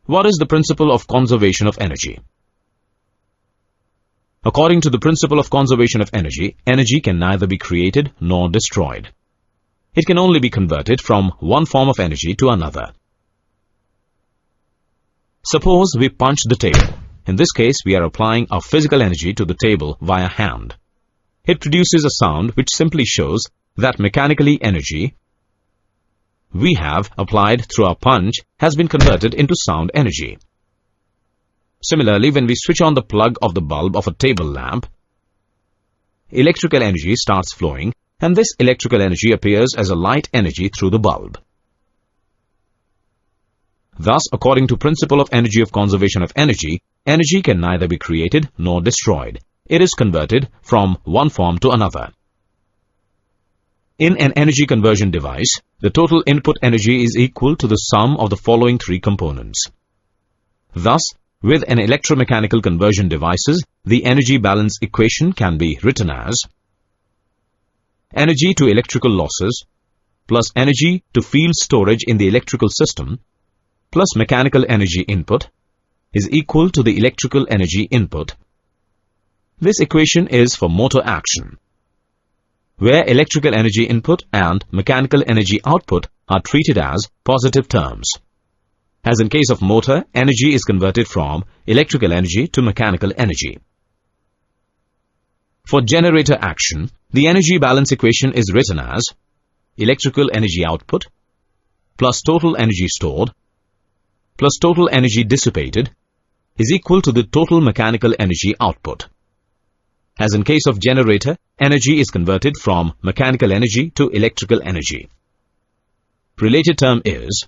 What is the principle of conservation of energy? According to the principle of conservation of energy, energy can neither be created nor destroyed. It can only be converted from one form of energy to another. Suppose we punch the table. In this case, we are applying our physical energy to the table via hand. It produces a sound which simply shows that mechanically energy we have applied through our punch has been converted into sound energy. Similarly, when we switch on the plug of the bulb of a table lamp, electrical energy starts flowing, and this electrical energy appears as a light energy through the bulb. Thus, according to principle of energy of conservation of energy, energy can neither be created nor destroyed. It is converted from one form to another. In an energy conversion device, the total input energy is equal to the sum of the following three components. Thus, with an electromechanical conversion devices, the energy balance equation can be written as energy to electrical losses plus energy to field storage in the electrical system plus mechanical energy input is equal to the electrical energy input. This equation is for motor action, where electrical energy input and mechanical energy output are treated as positive terms. As in case of motor, energy is converted from electrical energy to mechanical energy. For generator action, the energy balance equation is written as electrical energy output plus total energy stored plus total energy dissipated is equal to the total mechanical energy output. As in case of generator, energy is converted from mechanical energy to electrical energy. Related term is